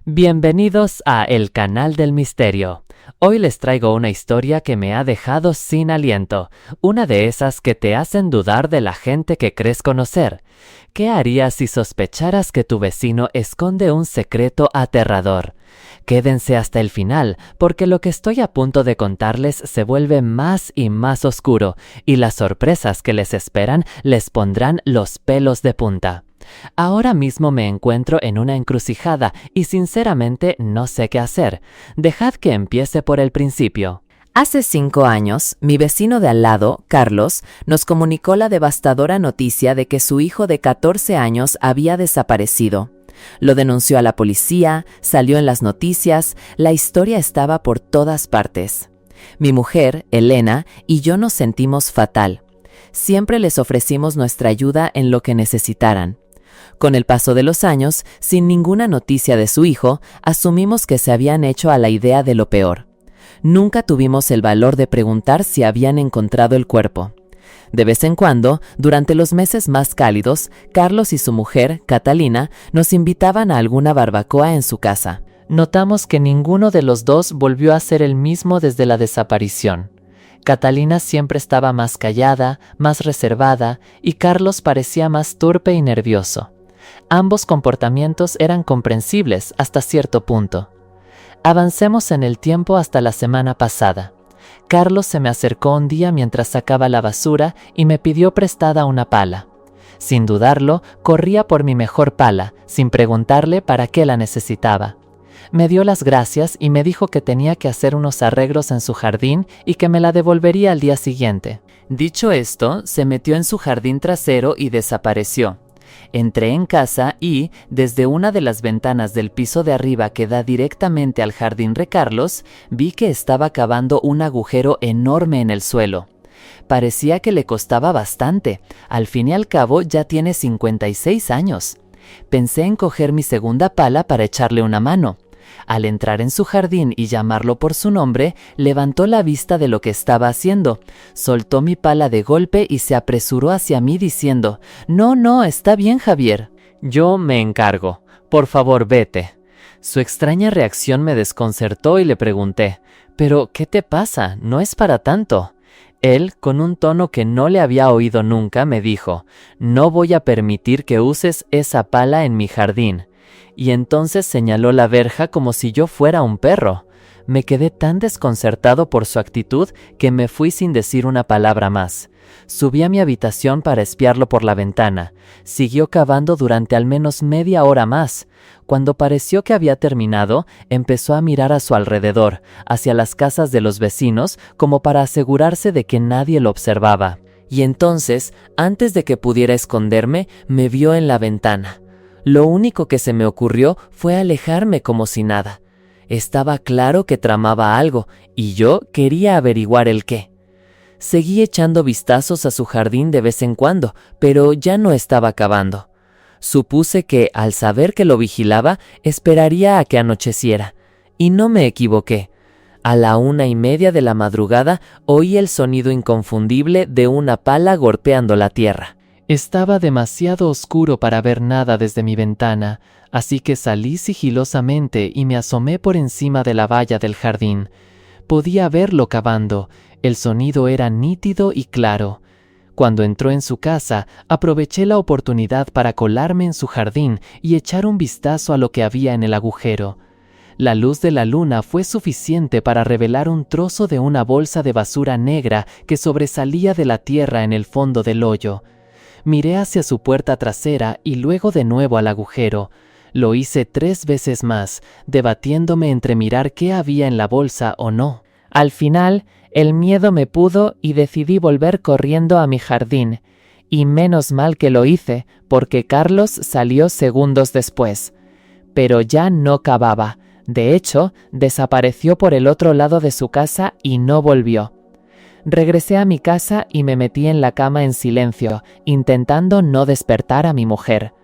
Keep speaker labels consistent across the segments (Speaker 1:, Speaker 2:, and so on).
Speaker 1: Bienvenidos a El Canal del Misterio. Hoy les traigo una historia que me ha dejado sin aliento, una de esas que te hacen dudar de la gente que crees conocer. ¿Qué harías si sospecharas que tu vecino esconde un secreto aterrador? Quédense hasta el final, porque lo que estoy a punto de contarles se vuelve más y más oscuro, y las sorpresas que les esperan les pondrán los pelos de punta. Ahora mismo me encuentro en una encrucijada y sinceramente no sé qué hacer. Dejad que empiece por el principio.
Speaker 2: Hace 5 años, mi vecino de al lado, Carlos, nos comunicó la devastadora noticia de que su hijo de 14 años había desaparecido. Lo denunció a la policía, salió en las noticias, la historia estaba por todas partes. Mi mujer, Elena, y yo nos sentimos fatal. Siempre les ofrecimos nuestra ayuda en lo que necesitaran. Con el paso de los años, sin ninguna noticia de su hijo, asumimos que se habían hecho a la idea de lo peor. Nunca tuvimos el valor de preguntar si habían encontrado el cuerpo. De vez en cuando, durante los meses más cálidos, Carlos y su mujer, Catalina, nos invitaban a alguna barbacoa en su casa.
Speaker 1: Notamos que ninguno de los dos volvió a ser el mismo desde la desaparición. Catalina siempre estaba más callada, más reservada, y Carlos parecía más torpe y nervioso. Ambos comportamientos eran comprensibles hasta cierto punto. Avancemos en el tiempo hasta la semana pasada. Carlos se me acercó un día mientras sacaba la basura y me pidió prestada una pala. Sin dudarlo, corría por mi mejor pala, sin preguntarle para qué la necesitaba. Me dio las gracias y me dijo que tenía que hacer unos arreglos en su jardín y que me la devolvería al día siguiente. Dicho esto, se metió en su jardín trasero y desapareció. Entré en casa y, desde una de las ventanas del piso de arriba que da directamente al jardín de Carlos, vi que estaba cavando un agujero enorme en el suelo. Parecía que le costaba bastante. Al fin y al cabo ya tiene 56 años. Pensé en coger mi segunda pala para echarle una mano. Al entrar en su jardín y llamarlo por su nombre, levantó la vista de lo que estaba haciendo, soltó mi pala de golpe y se apresuró hacia mí diciendo: «No, está bien, Javier. Yo me encargo. Por favor, vete». Su extraña reacción me desconcertó y le pregunté: «¿Pero qué te pasa? No es para tanto». Él, con un tono que no le había oído nunca, me dijo: «No voy a permitir que uses esa pala en mi jardín». Y entonces señaló la verja como si yo fuera un perro. Me quedé tan desconcertado por su actitud que me fui sin decir una palabra más. Subí a mi habitación para espiarlo por la ventana. Siguió cavando durante al menos media hora más. Cuando pareció que había terminado, empezó a mirar a su alrededor, hacia las casas de los vecinos, como para asegurarse de que nadie lo observaba. Y entonces, antes de que pudiera esconderme, me vio en la ventana. Lo único que se me ocurrió fue alejarme como si nada. Estaba claro que tramaba algo, y yo quería averiguar el qué. Seguí echando vistazos a su jardín de vez en cuando, pero ya no estaba cavando. Supuse que, al saber que lo vigilaba, esperaría a que anocheciera. Y no me equivoqué. A la 1:30 de la madrugada oí el sonido inconfundible de una pala golpeando la tierra. Estaba demasiado oscuro para ver nada desde mi ventana, así que salí sigilosamente y me asomé por encima de la valla del jardín. Podía verlo cavando, el sonido era nítido y claro. Cuando entró en su casa, aproveché la oportunidad para colarme en su jardín y echar un vistazo a lo que había en el agujero. La luz de la luna fue suficiente para revelar un trozo de una bolsa de basura negra que sobresalía de la tierra en el fondo del hoyo. Miré hacia su puerta trasera y luego de nuevo al agujero. Lo hice 3 veces más, debatiéndome entre mirar qué había en la bolsa o no. Al final, el miedo me pudo y decidí volver corriendo a mi jardín. Y menos mal que lo hice, porque Carlos salió segundos después. Pero ya no cavaba. De hecho, desapareció por el otro lado de su casa y no volvió. Regresé a mi casa y me metí en la cama en silencio, intentando no despertar a mi mujer.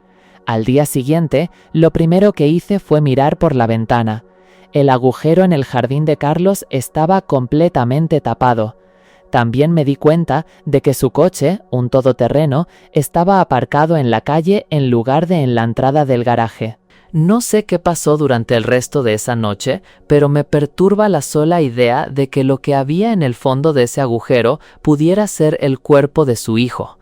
Speaker 1: Al día siguiente, lo primero que hice fue mirar por la ventana. El agujero en el jardín de Carlos estaba completamente tapado. También me di cuenta de que su coche, un todoterreno, estaba aparcado en la calle en lugar de en la entrada del garaje. No sé qué pasó durante el resto de esa noche, pero me perturba la sola idea de que lo que había en el fondo de ese agujero pudiera ser el cuerpo de su hijo.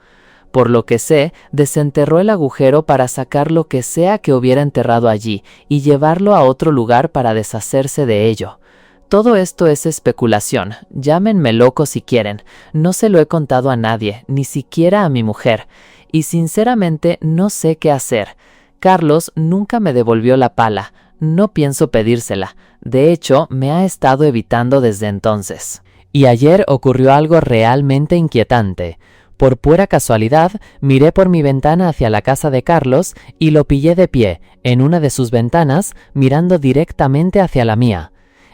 Speaker 1: Por lo que sé, desenterró el agujero para sacar lo que sea que hubiera enterrado allí y llevarlo a otro lugar para deshacerse de ello. Todo esto es especulación, llámenme loco si quieren, no se lo he contado a nadie, ni siquiera a mi mujer, y sinceramente no sé qué hacer. Carlos nunca me devolvió la pala, no pienso pedírsela, de hecho me ha estado evitando desde entonces. Y ayer ocurrió algo realmente inquietante. Por pura casualidad, miré por mi ventana hacia la casa de Carlos y lo pillé de pie, en una de sus ventanas, mirando directamente hacia la mía.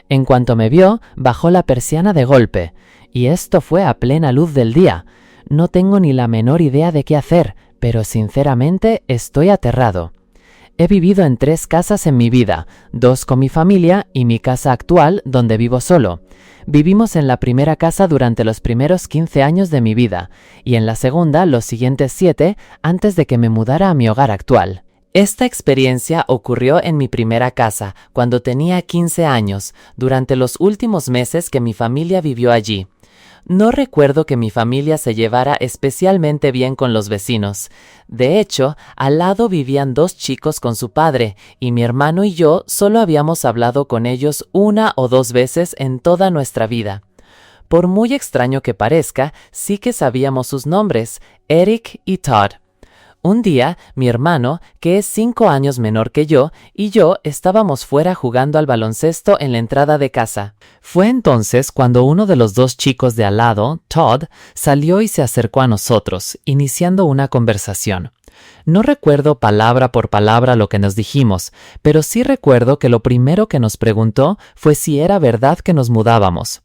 Speaker 1: En cuanto me vio, bajó la persiana de golpe, y esto fue a plena luz del día. No tengo ni la menor idea de qué hacer, pero sinceramente estoy aterrado. He vivido en 3 casas en mi vida, 2 con mi familia y mi casa actual donde vivo solo. Vivimos en la primera casa durante los primeros 15 años de mi vida y en la segunda los siguientes 7 antes de que me mudara a mi hogar actual. Esta experiencia ocurrió en mi primera casa cuando tenía 15 años, durante los últimos meses que mi familia vivió allí. No recuerdo que mi familia se llevara especialmente bien con los vecinos. De hecho, al lado vivían 2 chicos con su padre, y mi hermano y yo solo habíamos hablado con ellos 1 o 2 veces en toda nuestra vida. Por muy extraño que parezca, sí que sabíamos sus nombres, Eric y Todd. Un día, mi hermano, que es 5 años menor que yo, y yo estábamos fuera jugando al baloncesto en la entrada de casa. Fue entonces cuando uno de los 2 chicos de al lado, Todd, salió y se acercó a nosotros, iniciando una conversación. No recuerdo palabra por palabra lo que nos dijimos, pero sí recuerdo que lo primero que nos preguntó fue si era verdad que nos mudábamos.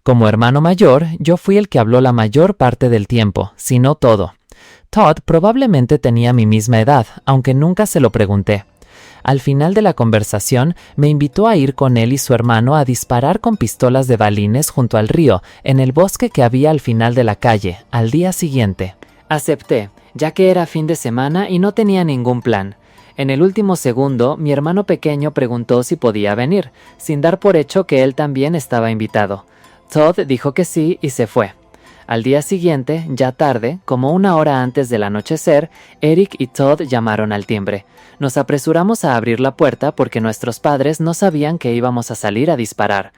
Speaker 1: Como hermano mayor, yo fui el que habló la mayor parte del tiempo, si no todo. Todd probablemente tenía mi misma edad, aunque nunca se lo pregunté. Al final de la conversación, me invitó a ir con él y su hermano a disparar con pistolas de balines junto al río, en el bosque que había al final de la calle, al día siguiente. Acepté, ya que era fin de semana y no tenía ningún plan. En el último segundo, mi hermano pequeño preguntó si podía venir, sin dar por hecho que él también estaba invitado. Todd dijo que sí y se fue. Al día siguiente, ya tarde, como 1 hora antes del anochecer, Eric y Todd llamaron al timbre. Nos apresuramos a abrir la puerta porque nuestros padres no sabían que íbamos a salir a disparar.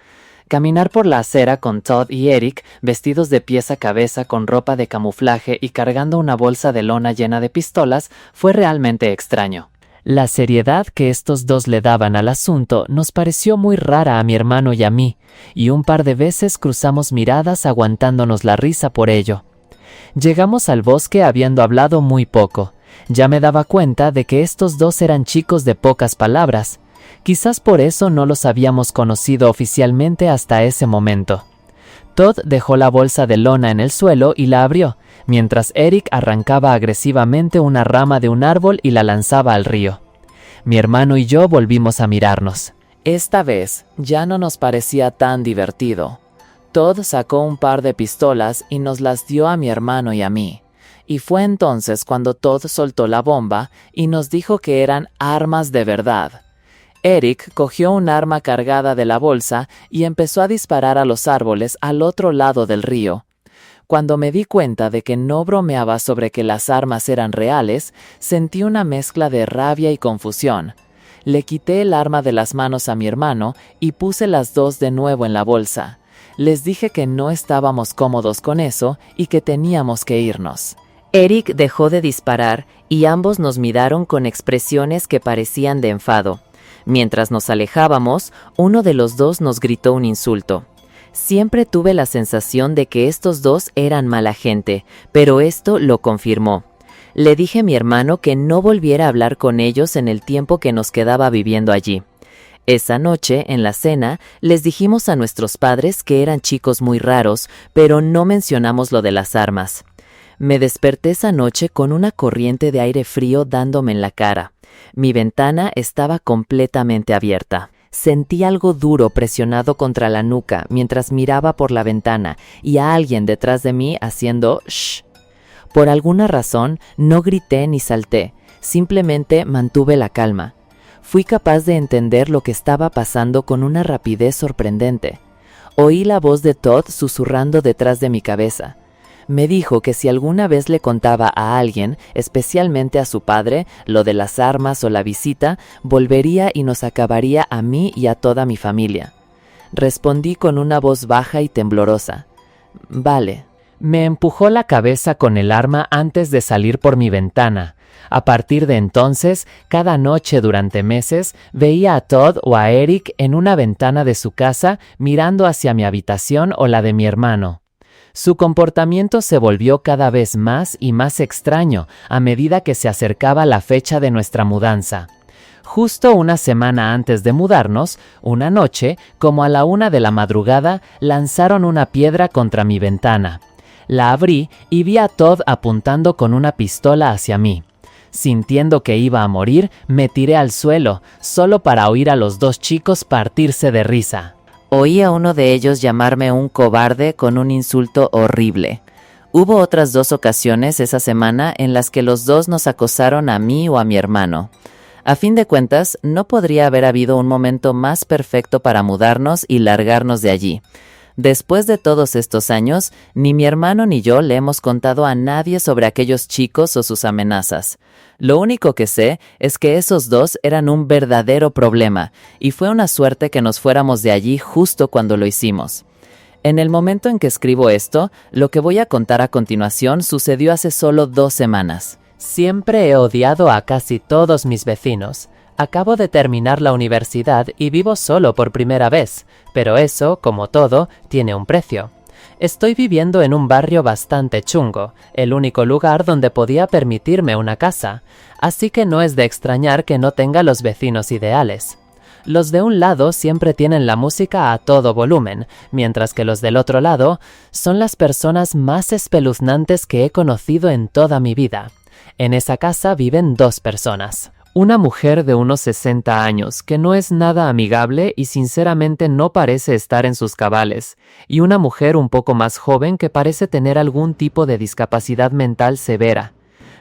Speaker 1: Caminar por la acera con Todd y Eric, vestidos de pies a cabeza con ropa de camuflaje y cargando una bolsa de lona llena de pistolas, fue realmente extraño. La seriedad que estos 2 le daban al asunto nos pareció muy rara a mi hermano y a mí, y un par de veces cruzamos miradas aguantándonos la risa por ello. Llegamos al bosque habiendo hablado muy poco. Ya me daba cuenta de que estos 2 eran chicos de pocas palabras. Quizás por eso no los habíamos conocido oficialmente hasta ese momento. Todd dejó la bolsa de lona en el suelo y la abrió, mientras Eric arrancaba agresivamente una rama de un árbol y la lanzaba al río. Mi hermano y yo volvimos a mirarnos. Esta vez ya no nos parecía tan divertido. Todd sacó un par de pistolas y nos las dio a mi hermano y a mí. Y fue entonces cuando Todd soltó la bomba y nos dijo que eran armas de verdad. Eric cogió un arma cargada de la bolsa y empezó a disparar a los árboles al otro lado del río. Cuando me di cuenta de que no bromeaba sobre que las armas eran reales, sentí una mezcla de rabia y confusión. Le quité el arma de las manos a mi hermano y puse las 2 de nuevo en la bolsa. Les dije que no estábamos cómodos con eso y que teníamos que irnos.
Speaker 2: Eric dejó de disparar y ambos nos miraron con expresiones que parecían de enfado. Mientras nos alejábamos, uno de los 2 nos gritó un insulto. Siempre tuve la sensación de que estos 2 eran mala gente, pero esto lo confirmó. Le dije a mi hermano que no volviera a hablar con ellos en el tiempo que nos quedaba viviendo allí. Esa noche, en la cena, les dijimos a nuestros padres que eran chicos muy raros, pero no mencionamos lo de las armas. Me desperté esa noche con una corriente de aire frío dándome en la cara. Mi ventana estaba completamente abierta. Sentí algo duro presionado contra la nuca mientras miraba por la ventana y a alguien detrás de mí haciendo shh. Por alguna razón no grité ni salté, simplemente mantuve la calma. Fui capaz de entender lo que estaba pasando con una rapidez sorprendente. Oí la voz de Todd susurrando detrás de mi cabeza. Me dijo que si alguna vez le contaba a alguien, especialmente a su padre, lo de las armas o la visita, volvería y nos acabaría a mí y a toda mi familia. Respondí con una voz baja y temblorosa. Vale.
Speaker 1: Me empujó la cabeza con el arma antes de salir por mi ventana. A partir de entonces, cada noche durante meses, veía a Todd o a Eric en una ventana de su casa mirando hacia mi habitación o la de mi hermano. Su comportamiento se volvió cada vez más y más extraño a medida que se acercaba la fecha de nuestra mudanza. Justo una semana antes de mudarnos, una noche, como a la 1 de la madrugada, lanzaron una piedra contra mi ventana. La abrí y vi a Todd apuntando con una pistola hacia mí. Sintiendo que iba a morir, me tiré al suelo, solo para oír a los dos chicos partirse de risa.
Speaker 2: Oí a uno de ellos llamarme un cobarde con un insulto horrible. Hubo otras 2 ocasiones esa semana en las que los dos nos acosaron a mí o a mi hermano. A fin de cuentas, no podría haber habido un momento más perfecto para mudarnos y largarnos de allí. Después de todos estos años, ni mi hermano ni yo le hemos contado a nadie sobre aquellos chicos o sus amenazas. Lo único que sé es que esos dos eran un verdadero problema, y fue una suerte que nos fuéramos de allí justo cuando lo hicimos. En el momento en que escribo esto, lo que voy a contar a continuación sucedió hace solo 2 semanas.
Speaker 1: Siempre he odiado a casi todos mis vecinos. Acabo de terminar la universidad y vivo solo por primera vez, pero eso, como todo, tiene un precio. Estoy viviendo en un barrio bastante chungo, el único lugar donde podía permitirme una casa, así que no es de extrañar que no tenga los vecinos ideales. Los de un lado siempre tienen la música a todo volumen, mientras que los del otro lado son las personas más espeluznantes que he conocido en toda mi vida. En esa casa viven 2 personas. Una mujer de unos 60 años, que no es nada amigable y sinceramente no parece estar en sus cabales, y una mujer un poco más joven que parece tener algún tipo de discapacidad mental severa.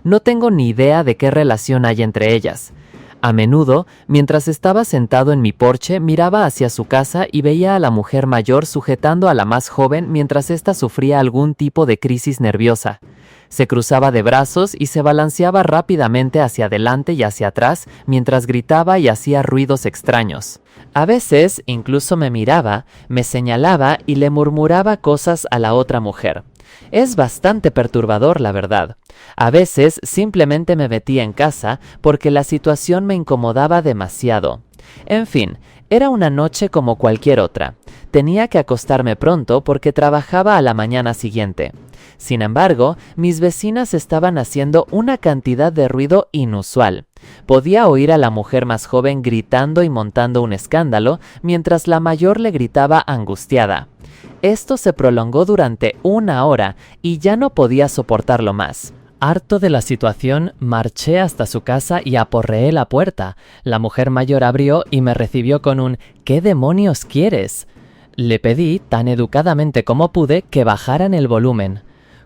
Speaker 1: No tengo ni idea de qué relación hay entre ellas. A menudo, mientras estaba sentado en mi porche, miraba hacia su casa y veía a la mujer mayor sujetando a la más joven mientras ésta sufría algún tipo de crisis nerviosa. Se cruzaba de brazos y se balanceaba rápidamente hacia adelante y hacia atrás mientras gritaba y hacía ruidos extraños. A veces incluso me miraba, me señalaba y le murmuraba cosas a la otra mujer. Es bastante perturbador, la verdad. A veces simplemente me metía en casa porque la situación me incomodaba demasiado. En fin, era una noche como cualquier otra. Tenía que acostarme pronto porque trabajaba a la mañana siguiente. Sin embargo, mis vecinas estaban haciendo una cantidad de ruido inusual. Podía oír a la mujer más joven gritando y montando un escándalo, mientras la mayor le gritaba angustiada. Esto se prolongó durante 1 hora y ya no podía soportarlo más. Harto de la situación, marché hasta su casa y aporreé la puerta. La mujer mayor abrió y me recibió con un «¿Qué demonios quieres?». Le pedí, tan educadamente como pude, que bajaran el volumen.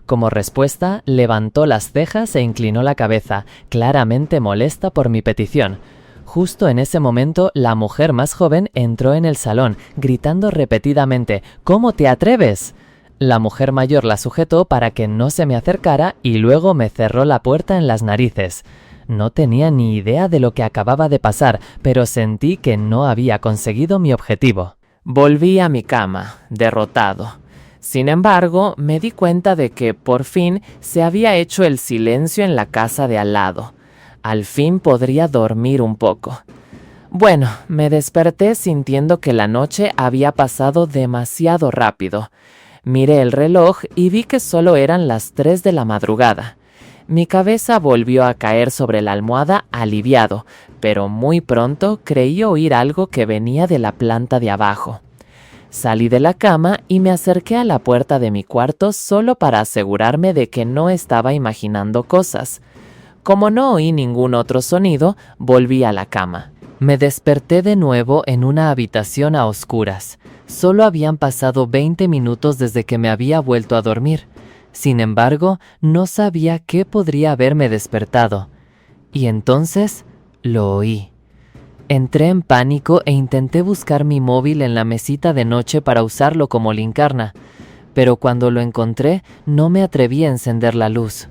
Speaker 1: Como respuesta, levantó las cejas e inclinó la cabeza, claramente molesta por mi petición. Justo en ese momento, la mujer más joven entró en el salón, gritando repetidamente «¿Cómo te atreves?». La mujer mayor la sujetó para que no se me acercara y luego me cerró la puerta en las narices. No tenía ni idea de lo que acababa de pasar, pero sentí que no había conseguido mi objetivo. Volví a mi cama, derrotado. Sin embargo, me di cuenta de que, por fin, se había hecho el silencio en la casa de al lado. Al fin podría dormir un poco. Bueno, me desperté sintiendo que la noche había pasado demasiado rápido. Miré el reloj y vi que solo eran las 3 de la madrugada. Mi cabeza volvió a caer sobre la almohada aliviado, pero muy pronto creí oír algo que venía de la planta de abajo. Salí de la cama y me acerqué a la puerta de mi cuarto solo para asegurarme de que no estaba imaginando cosas. Como no oí ningún otro sonido, volví a la cama. Me desperté de nuevo en una habitación a oscuras. Solo habían pasado 20 minutos desde que me había vuelto a dormir. Sin embargo, no sabía qué podría haberme despertado. Y entonces lo oí. Entré en pánico e intenté buscar mi móvil en la mesita de noche para usarlo como linterna, pero cuando lo encontré no me atreví a encender la luz.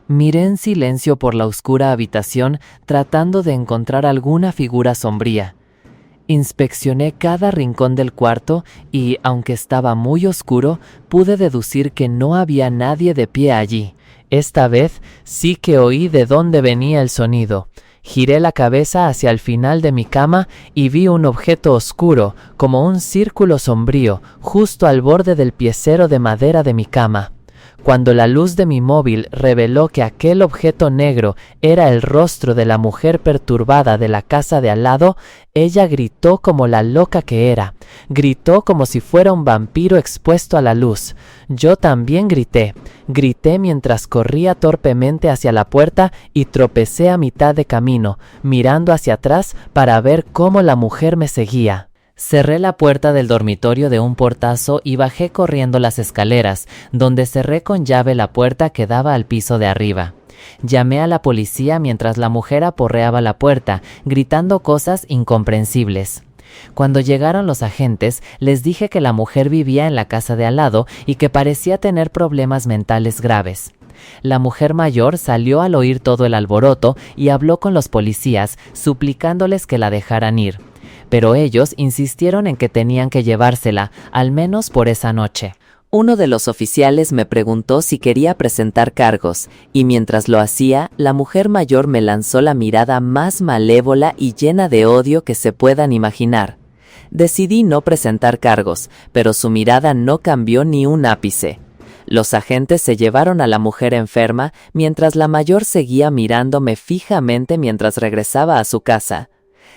Speaker 1: Miré en silencio por la oscura habitación tratando de encontrar alguna figura sombría. Inspeccioné cada rincón del cuarto y, aunque estaba muy oscuro, pude deducir que no había nadie de pie allí. Esta vez sí que oí de dónde venía el sonido. Giré la cabeza hacia el final de mi cama y vi un objeto oscuro, como un círculo sombrío, justo al borde del piecero de madera de mi cama. Cuando la luz de mi móvil reveló que aquel objeto negro era el rostro de la mujer perturbada de la casa de al lado, ella gritó como la loca que era. Gritó como si fuera un vampiro expuesto a la luz. Yo también grité. Grité mientras corría torpemente hacia la puerta y tropecé a mitad de camino, mirando hacia atrás para ver cómo la mujer me seguía. Cerré la puerta del dormitorio de un portazo y bajé corriendo las escaleras, donde cerré con llave la puerta que daba al piso de arriba. Llamé a la policía mientras la mujer aporreaba la puerta, gritando cosas incomprensibles. Cuando llegaron los agentes, les dije que la mujer vivía en la casa de al lado y que parecía tener problemas mentales graves. La mujer mayor salió al oír todo el alboroto y habló con los policías, suplicándoles que la dejaran ir. Pero ellos insistieron en que tenían que llevársela, al menos por esa noche. Uno de los oficiales me preguntó si quería presentar cargos, y mientras lo hacía, la mujer mayor me lanzó la mirada más malévola y llena de odio que se puedan imaginar. Decidí no presentar cargos, pero su mirada no cambió ni un ápice. Los agentes se llevaron a la mujer enferma, mientras la mayor seguía mirándome fijamente mientras regresaba a su casa.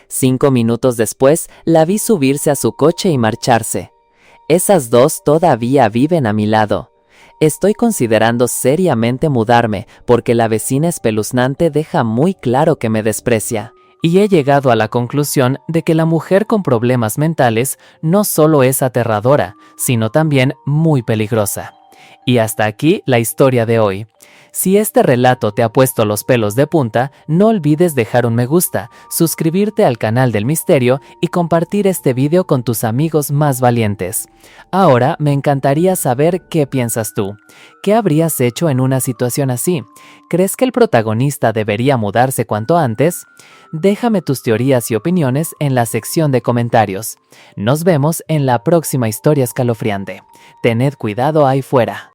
Speaker 1: 5 minutos después, la vi subirse a su coche y marcharse. Esas dos todavía viven a mi lado. Estoy considerando seriamente mudarme, porque la vecina espeluznante deja muy claro que me desprecia. Y he llegado a la conclusión de que la mujer con problemas mentales no solo es aterradora, sino también muy peligrosa. Y hasta aquí la historia de hoy. Si este relato te ha puesto los pelos de punta, no olvides dejar un me gusta, suscribirte al canal del misterio y compartir este video con tus amigos más valientes. Ahora me encantaría saber qué piensas tú. ¿Qué habrías hecho en una situación así? ¿Crees que el protagonista debería mudarse cuanto antes? Déjame tus teorías y opiniones en la sección de comentarios. Nos vemos en la próxima historia escalofriante. Tened cuidado ahí fuera.